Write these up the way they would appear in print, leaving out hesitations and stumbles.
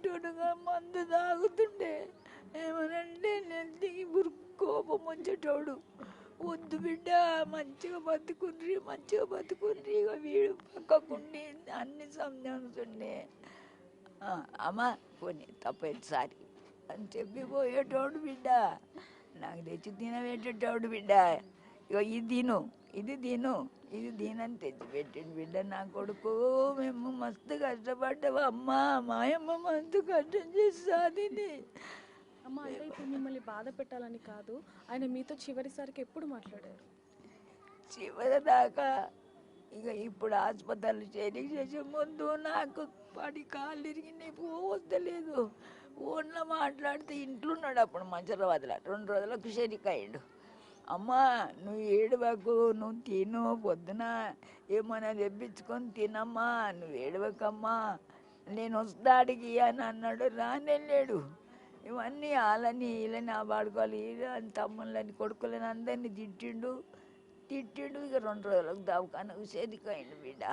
తాగేటోడుగా మందు తాగుతుండే. ఏమనంటే నెత్తికి కోపం వచ్చేటోడు. వద్దు బిడ్డ, మంచిగా బతుకుండ్రి, మంచిగా బతుకుండ్రి. ఇక వీడు పక్కకుండి అన్ని సంజానుతుండే. అమ్మ పోనీ తప్పైంది సారీ అని చెప్పి పోయేటోడు బిడ్డ. నాకు తెచ్చి తినబెట్టేటోడు బిడ్డ. ఇక ఇది తిను, ఇది తిను, ఇది తినని తెచ్చిపెట్టిండు బిడ్డ నా కొడుకు. మేము మస్తు కష్టపడ్డావు అమ్మ, మాయమ్మ మస్తు కష్టం చేస్తుంది. అమ్మ అంటే ఇప్పుడు మిమ్మల్ని బాధ పెట్టాలని కాదు, ఆయన మీతో చివరిసారికి ఎప్పుడు మాట్లాడారు? చివరి దాకా ఇక ఇప్పుడు హాస్పిటల్ చేసే ముందు నాకు పడి కాళ్ళు ఇరిగినాయి, పోవద్దలేదు. ఫోన్లో మాట్లాడితే ఇంట్లో ఉన్నాడు అప్పుడు మంచిరాబాద్లో. 2 రోజులకు షెరికాయిండు. అమ్మా నువ్వు ఏడవకు, నువ్వు తిను, పొద్దున ఏమైనా తెప్పించుకొని తినమ్మా, నువ్వు ఏడవకమ్మా, నేను వస్తాడికి అని అన్నాడు. రానెళ్ళాడు. ఇవన్నీ వాళ్ళని వీళ్ళని ఆబాడుకోవాలి, తమ్ముళ్ళని కొడుకులని అందరినీ తిట్టిండు. ఇక 2 రోజులకు దవాఖానకు చేరికాయండి బిడ్డ.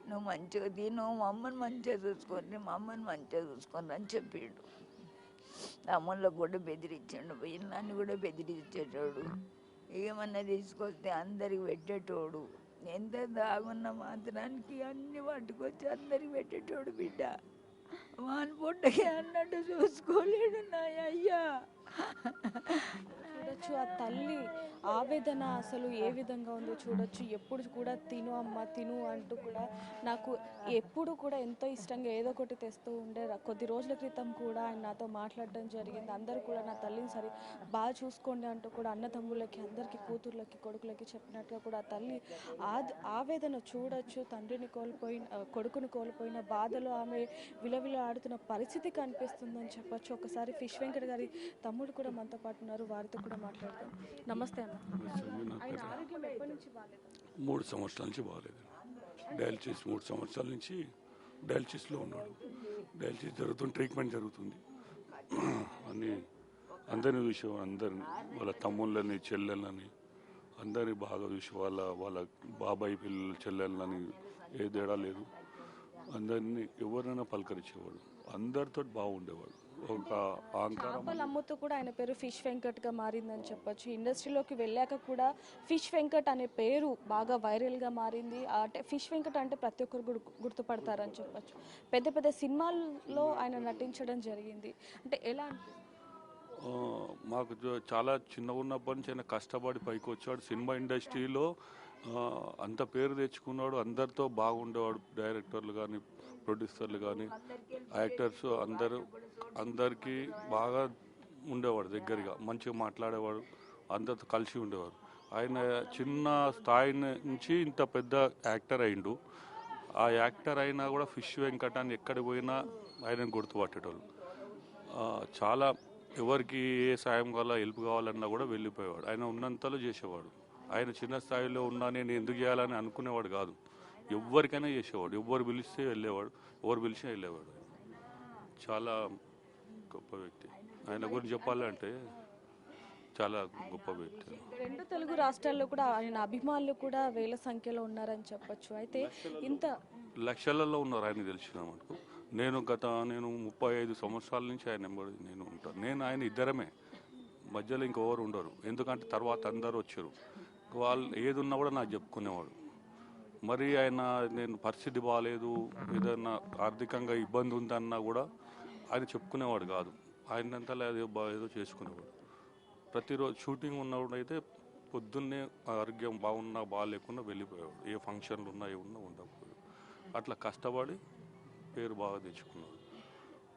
నువ్వు మంచిగా తిను, మా అమ్మని మంచిగా చూసుకొని, మా అమ్మని మంచిగా చూసుకొని అని చెప్పిండు. తమ్ముళ్ళకు కూడా బెదిరించాడు, వీళ్ళని కూడా బెదిరించేటోడు. ఏమన్నా తీసుకొస్తే అందరికి పెట్టేటోడు. ఎంత దాగున్న మాత్రానికి అన్ని పట్టుకొచ్చి అందరికి పెట్టేటోడు బిడ్డ. వాని పుట్టకి అన్నట్టు చూసుకోలేడు నా అయ్యా. చూడొచ్చు ఆ తల్లి ఆవేదన అసలు ఏ విధంగా ఉందో చూడొచ్చు. ఎప్పుడు కూడా తిను అమ్మ తిను అంటూ కూడా నాకు ఎప్పుడు కూడా ఎంతో ఇష్టంగా ఏదో ఒకటి తెస్తూ ఉండే. కొద్ది రోజుల క్రితం కూడా ఆయన నాతో మాట్లాడడం జరిగింది. అందరూ కూడా నా తల్లిని సరి బాగా చూసుకోండి అంటూ కూడా అన్నదమ్ములకి, అందరికీ, కూతుర్లకి, కొడుకులకి చెప్పినట్టుగా కూడా ఆ తల్లి ఆవేదన చూడొచ్చు. తండ్రిని కోల్పోయిన, కొడుకుని కోల్పోయిన బాధలో ఆమె విలవిల ఆడుతున్న పరిస్థితి కనిపిస్తుందని చెప్పొచ్చు. ఒకసారి ఫిష్ వెంకట్ గారి తమ్ముడు కూడా మనతో పాటు ఉన్నారు, వారితో కూడా మాట్లాడతాం. నమస్తే అన్న. ఆయన ఆరోగ్యం ఎప్పటి నుంచి బాగాలేదు? 3 సంవత్సరాల నుంచి బాగాలేదు. డయాలసిస్ 3 సంవత్సరాల నుంచి డయాలసిస్లో ఉన్నాడు. డయాలసిస్ జరుగుతుంది, ట్రీట్మెంట్ జరుగుతుంది అని అందరిని చూసి, అందరిని వాళ్ళ తమ్ముళ్ళని, చెల్లెళ్ళని అందరినీ బాగా చూసి, వాళ్ళ బాబాయ్ పిల్లలు, చెల్లెళ్ళని ఏ తేడా లేదు. అందరినీ ఎవరైనా పలకరించేవాడు, అందరితో బాగుండేవాడు. ఒక చేపలు అమ్ముతూ కూడా ఆయన పేరు ఫిష్ వెంకట్ గా మారిందని చెప్పొచ్చు. ఇండస్ట్రీలోకి వెళ్ళాక కూడా ఫిష్ వెంకట్ అనే పేరు బాగా వైరల్ గా మారింది. అంటే ఫిష్ వెంకట్ అంటే ప్రతి ఒక్కరు గుర్తుపడతారని చెప్పొచ్చు. పెద్ద పెద్ద సినిమాల్లో ఆయన నటించడం జరిగింది. అంటే ఎలా మాకు చాలా చిన్నగా ఉన్నప్పటి నుంచి ఆయన కష్టపడి పైకి వచ్చాడు. సినిమా ఇండస్ట్రీలో అంత పేరు తెచ్చుకున్నాడు. అందరితో బాగుండేవాడు. డైరెక్టర్లు కానీ, ప్రొడ్యూసర్లు కానీ, యాక్టర్స్ అందరికీ బాగా ఉండేవాడు. దగ్గరగా మంచిగా మాట్లాడేవాడు, అందరితో కలిసి ఉండేవాడు. ఆయన చిన్న స్థాయి నుంచి ఇంత పెద్ద యాక్టర్ అయిండు. ఆ యాక్టర్ అయినా కూడా ఫిష్ వెంకట్ అని ఎక్కడికి పోయినా ఆయన గుర్తుపట్టేటోళ్ళు. చాలా ఎవరికి ఏ సాయం కావాలా, హెల్ప్ కావాలన్నా కూడా వెళ్ళిపోయేవాడు. ఆయన ఉన్నంతలో చేసేవాడు. ఆయన చిన్న స్థాయిలో ఉన్నా నేను ఎందుకు చేయాలని అనుకునేవాడు కాదు. ఎవరికైనా చేసేవాడు. ఎవరు పిలిస్తే వెళ్ళేవాడు, ఎవరు పిలిచినా వెళ్ళేవాడు. చాలా గొప్ప వ్యక్తి. ఆయన గురించి చెప్పాలంటే చాలా గొప్ప వ్యక్తి. 2 తెలుగు రాష్ట్రాల్లో కూడా ఆయన అభిమానులు కూడా వేల సంఖ్యలో ఉన్నారని చెప్పొచ్చు. అయితే ఇంత లక్షలలో ఉన్నారు ఆయన తెలిసిన మటుకు. నేను 35 సంవత్సరాల నుంచి ఆయన నేను ఉంటాను. ఆయన ఇద్దరమే, మధ్యలో ఇంకెవరు ఉండరు. ఎందుకంటే తర్వాత అందరూ వచ్చారు. వాళ్ళు ఏది ఉన్నా కూడా నాకు చెప్పుకునేవాడు. మరి ఆయన నేను పరిస్థితి బాగాలేదు, ఏదన్నా ఆర్థికంగా ఇబ్బంది ఉందన్నా కూడా ఆయన చెప్పుకునేవాడు కాదు. ఆయనంతా ఏదో చేసుకునేవాడు. ప్రతిరోజు షూటింగ్ ఉన్నప్పుడు అయితే పొద్దున్నే ఆరోగ్యం బాగున్నా బాగాలేకున్నా వెళ్ళిపోయేవాడు. ఏ ఫంక్షన్లు ఉన్నా ఏమున్నా ఉండకపోయాడు. అట్లా కష్టపడి పేరు బాగా తెచ్చుకున్నాడు.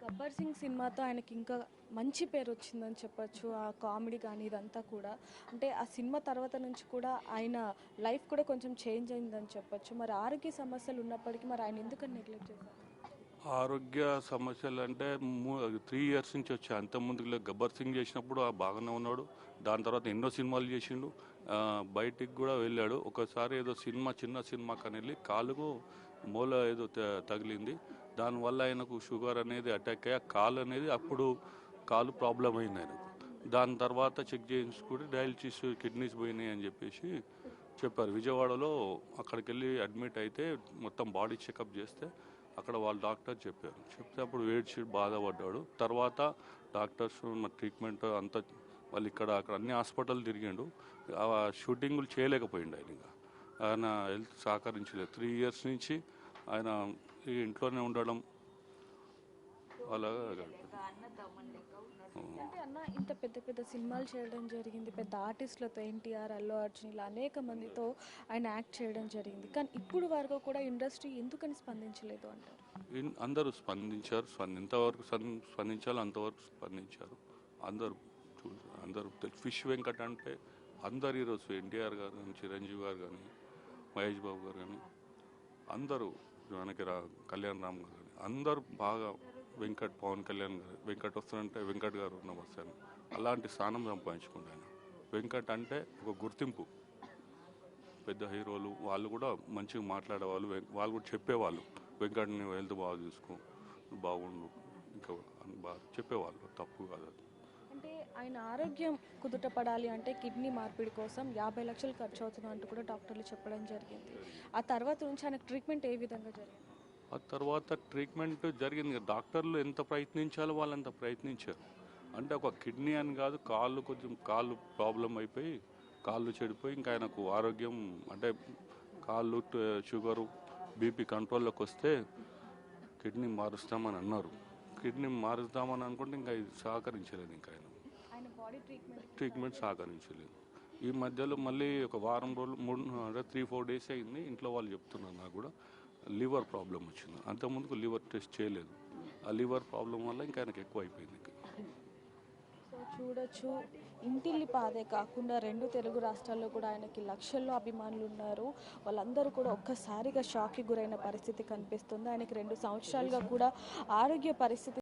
గబ్బర్ సింగ్ సినిమాతో ఆయనకి ఇంకా మంచి పేరు వచ్చిందని చెప్పొచ్చు. ఆ కామెడీ కానీ ఇదంతా కూడా, అంటే ఆ సినిమా తర్వాత నుంచి కూడా ఆయన లైఫ్ కూడా కొంచెం చేంజ్ అయిందని చెప్పొచ్చు. మరి ఆరోగ్య సమస్యలు ఉన్నప్పటికీ మరి ఆయన ఎందుకని నెగ్లెక్ట్ చేశారు? ఆరోగ్య సమస్యలు అంటే 3 ఇయర్స్ నుంచి వచ్చాయి. అంతకుముందు గబ్బర్ సింగ్ చేసినప్పుడు బాగానే ఉన్నాడు. దాని తర్వాత ఎన్నో సినిమాలు చేసిండు. బయటికి కూడా వెళ్ళాడు. ఒకసారి ఏదో చిన్న సినిమాకి వెళ్ళి కాలుకు మూల ఏదో తగిలింది. దానివల్ల ఆయనకు షుగర్ అనేది అటాక్ అయ్యి కాలు అనేది కాలు ప్రాబ్లం అయింది ఆయనకు. దాని తర్వాత చెక్ చేయించుకుంటే డయాలసిస్, కిడ్నీస్ పోయినాయి అని చెప్పేసి చెప్పారు. విజయవాడలో అక్కడికి వెళ్ళి అడ్మిట్ అయితే మొత్తం బాడీ చెకప్ చేస్తే అక్కడ వాళ్ళ డాక్టర్ చెప్పారు. చెప్తే అప్పుడు ఏడ్చి బాధపడ్డాడు. తర్వాత డాక్టర్స్ ట్రీట్మెంట్ అంతా వాళ్ళు ఇక్కడ అక్కడ అన్ని హాస్పిటల్ తిరిగిండు. ఆ షూటింగులు చేయలేకపోయిండు ఆయన. ఇంకా ఆయన హెల్త్ సహకరించలేదు. 3 years నుంచి ఆయన ఈ ఇంట్లోనే ఉండడం అలాగా గడిపాడు. అంటే అన్న ఇంత పెద్ద పెద్ద సినిమాలు చేయడం జరిగింది, పెద్ద ఆర్టిస్టులతో ఎన్టీఆర్, అల్లు అర్జున్ ఇలా అనేక మందితో ఆయన యాక్ట్ చేయడం జరిగింది. కానీ ఇప్పుడు వరకు కూడా ఇండస్ట్రీ ఎందుకని స్పందించలేదు అంటారు? అందరూ స్పందించారు. ఎంతవరకు స్పందించాలో అంతవరకు స్పందించారు. అందరూ ఫిష్ వెంకట్ అంటే అందరు ఈరోజు ఎన్టీఆర్ గారు కానీ, చిరంజీవి గారు కానీ, మహేష్ బాబు గారు కానీ అందరూ మనకి కళ్యాణ్ రామ్ గారు కానీ అందరూ బాగా వెంకట్, పవన్ కళ్యాణ్ గారు వెంకట్ వస్తారంటే వెంకట్ గారు నమస్తే అలాంటి స్థానం సంపాదించుకుంటాను. వెంకట్ అంటే ఒక గుర్తింపు. పెద్ద హీరోలు వాళ్ళు కూడా మంచిగా మాట్లాడేవాళ్ళు, వాళ్ళు కూడా చెప్పేవాళ్ళు వెంకట్ని హెల్త్ బాగా చూసుకో, బాగుండు, ఇంకా బాగా చెప్పేవాళ్ళు. తప్పు కాదు. అంటే ఆయన ఆరోగ్యం కుదుట పడాలి అంటే కిడ్నీ మార్పిడి కోసం 50 లక్షలు ఖర్చు అవుతుంది అంటూ కూడా డాక్టర్లు చెప్పడం జరిగింది. ఆ తర్వాత నుంచి ఆయనకు ట్రీట్మెంట్ ఏ విధంగా జరిగింది? ఆ తర్వాత ట్రీట్మెంట్ జరిగింది. డాక్టర్లు ఎంత ప్రయత్నించాలో వాళ్ళు అంత ప్రయత్నించారు. అంటే ఒక కిడ్నీ అని కాదు, కాళ్ళు ప్రాబ్లం అయిపోయి కాళ్ళు చెడిపోయి ఇంకా ఆయనకు ఆరోగ్యం అంటే కాళ్ళు షుగరు బీపీ కంట్రోల్లోకి వస్తే కిడ్నీ మారుస్తామని అన్నారు. కిడ్నీ మారుస్తామని అనుకుంటే ఇంకా ఇది సహకరించలేదు. ఇంకా ఆయన బాడీ ట్రీట్మెంట్ సహకరించలేదు. ఈ మధ్యలో మళ్ళీ ఒక వారం రోజులు 3-4 days అయింది. ఇంట్లో వాళ్ళు చెప్తున్నారు నాకు కూడా లివర్ ప్రాబ్లం వచ్చింది. అంతకుముందుకు లివర్ టెస్ట్ చేయలేదు. ఆ లివర్ ప్రాబ్లం వల్ల ఇంకా ఆయనకు ఎక్కువ అయిపోయింది. సో చూడొచ్చు, ఇంటిల్లి పాదే కాకుండా 2 తెలుగు రాష్ట్రాల్లో కూడా ఆయనకి లక్షల్లో అభిమానులు ఉన్నారు. వాళ్ళందరూ కూడా ఒక్కసారిగా షాక్కి గురైన పరిస్థితి కనిపిస్తుంది. ఆయనకి 2 సంవత్సరాలుగా కూడా ఆరోగ్య పరిస్థితి